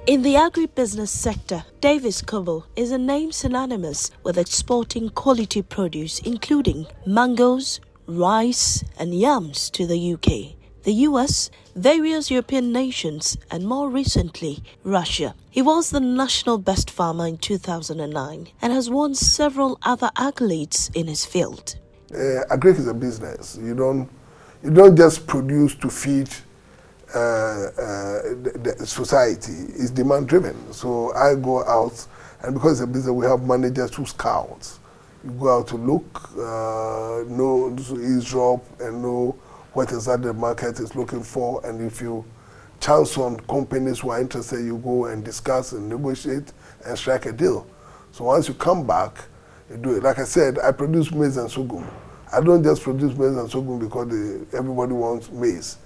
In the agribusiness sector, Davis Kobo is a name synonymous with exporting quality produce including mangoes, rice and yams to the UK, the US, various European nations and more recently, Russia. He was the national best farmer in 2009 and has won several other accolades in his field. Agri is a business. You don't just produce to feed the society. Is demand driven. So I go out, and because it's a business, we have managers who scout. You go out to look, know, eavesdrop, and know what exactly the market is looking for. And if you chance on companies who are interested, you go and discuss and negotiate and strike a deal. So once you come back, you do it. Like I said, I produce maize and sorghum. I don't just produce maize and sorghum because everybody wants maize,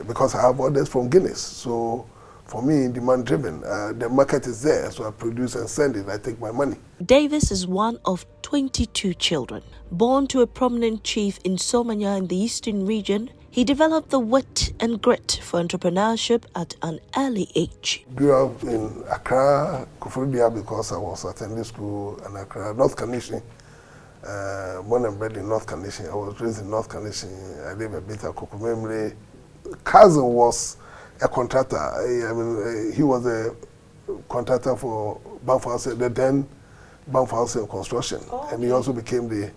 because I have orders from Guinness. So for me, demand driven, the market is there, so I produce and send it, I take my money. Davis is one of 22 children. Born to a prominent chief in Somanya in the eastern region, he developed the wit and grit for entrepreneurship at an early age. Grew up in Accra, Koforidua, because I was attending school in Accra, North Kaneshie. Born and bred in North Kaneshie. I was raised in North Kaneshie. I live a bit at Kokomemre. Cousin was a contractor. I mean, he was a contractor for Banff, the then Banff Construction, and he also became the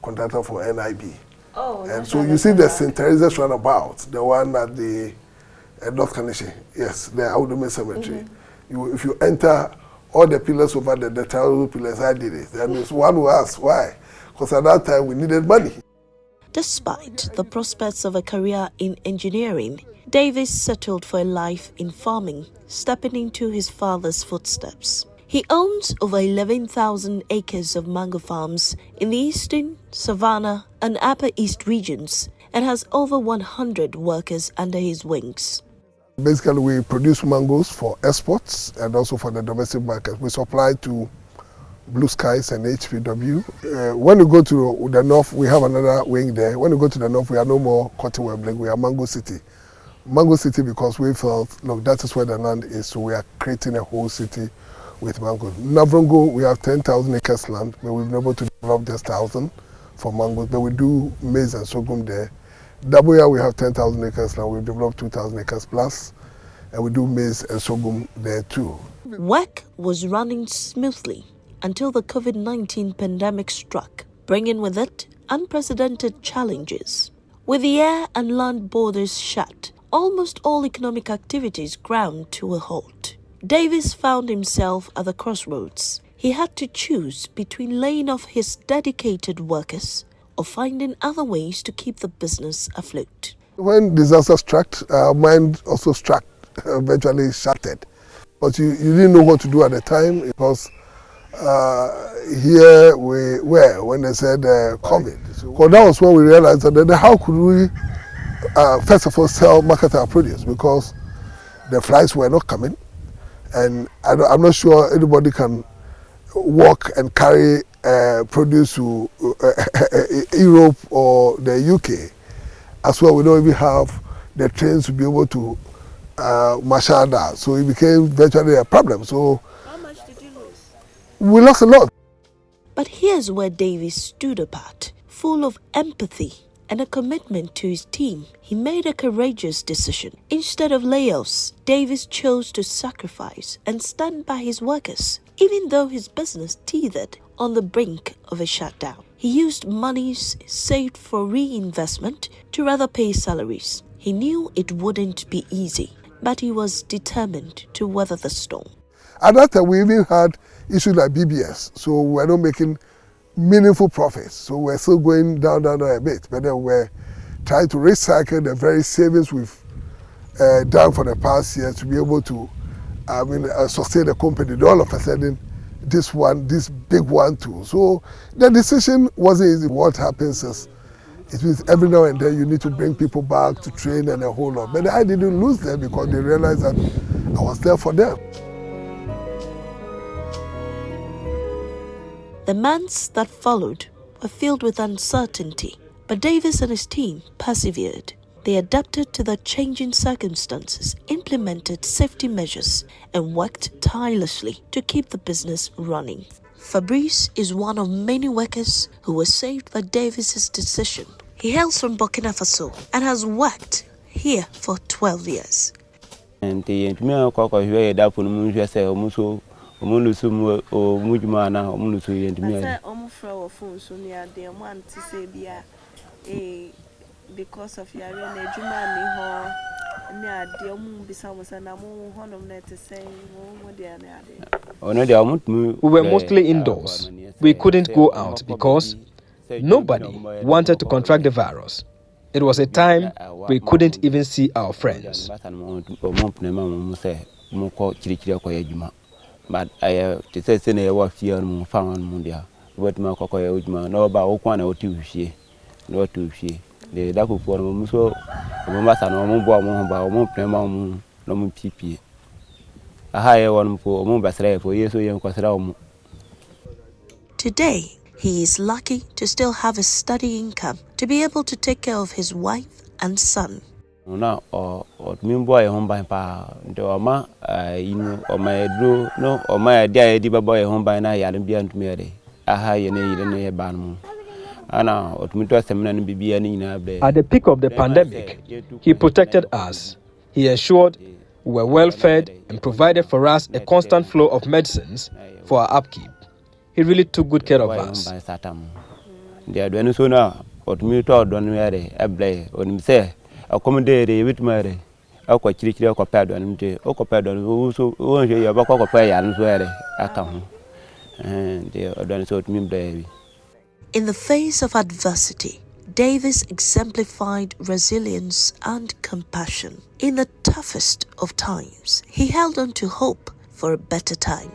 contractor for NIB. And so you see the St. Teresa's roundabout, the one at the North Kaneshie, yes, the Audome Cemetery. If you enter all the pillars over the terrible pillars, I did it. And one who asked why, because at that time we needed money. Despite the prospects of a career in engineering, Davis settled for a life in farming, stepping into his father's footsteps. He owns over 11,000 acres of mango farms in the eastern, Savannah, and Upper East regions and has over 100 workers under his wings. Basically, we produce mangoes for exports and also for the domestic market. We supply to Blue Skies and HPW. When you go to the north, we have another wing there. When you go to the north, we are no more cotton webbling, we are Mango City. Mango City because we felt, look, that is where the land is, so we are creating a whole city with mangoes. Navrongo, we have 10,000 acres land, but we've been able to develop just 1,000 for mangoes, but we do maize and sorghum there. Daboya, we have 10,000 acres land, we've developed 2,000 acres plus, and we do maize and sorghum there too. Work was running smoothly until the COVID-19 pandemic struck, bringing with it unprecedented challenges. With the air and land borders shut, almost all economic activities ground to a halt. Davis found himself at the crossroads. He had to choose between laying off his dedicated workers or finding other ways to keep the business afloat. When disaster struck, our mind also struck, eventually shattered. But you didn't know what to do at the time because here we were when they said COVID. So that was when we realized that how could we, first of all, market our produce, because the flights were not coming, and I'm not sure anybody can walk and carry produce to Europe or the UK. As well, we don't even have the trains to be able to marshal that, so it became virtually a problem. So we lost a lot. But here's where Davis stood apart, full of empathy and a commitment to his team. He made a courageous decision. Instead of layoffs, Davis chose to sacrifice and stand by his workers, even though his business teetered on the brink of a shutdown. He used monies saved for reinvestment to rather pay salaries. He knew it wouldn't be easy, but he was determined to weather the storm. At that time, we even had issues like BBS, so we're not making meaningful profits. So we're still going down a bit, but then we're trying to recycle the very savings we've done for the past year to be able to, sustain the company. And all of a sudden, this big one too. So the decision wasn't easy. What happens is, it means every now and then you need to bring people back to train and a whole lot. But I didn't lose them because they realized that I was there for them. The months that followed were filled with uncertainty, but Davis and his team persevered. They adapted to the changing circumstances, implemented safety measures, and worked tirelessly to keep the business running. Fabrice is one of many workers who were saved by Davis's decision. He hails from Burkina Faso and has worked here for 12 years. And the here that for the say almost Omulusum or Mujmana, Omulusu, and me. Because of your Jumani, we were mostly indoors. We couldn't go out because nobody wanted to contract the virus. It was a time we couldn't even see our friends. But I say I was here on found Mundia. What my cocoa no about Okwana or two she, no two she. The Daku for Muso, Mumasa no Mumba, Mumpa, no Mumpi. A higher one for Mumbasre for years or young Quasram. Today, he is lucky to still have a steady income to be able to take care of his wife and son. No, or Mimboy home by pa, the Oma, or my drew, no, or my dear Diba boy home by night, and beyond me. A high and a ban. At the peak of the pandemic, he protected us. He ensured we were well fed and provided for us a constant flow of medicines for our upkeep. He really took good care of us. Accommodate with Mary. I quite chilly or compared on him, or compared on who won't you about a prayer and swear. I come. And they are done so to me, baby. In the face of adversity, Davis exemplified resilience and compassion. In the toughest of times, he held on to hope for a better time.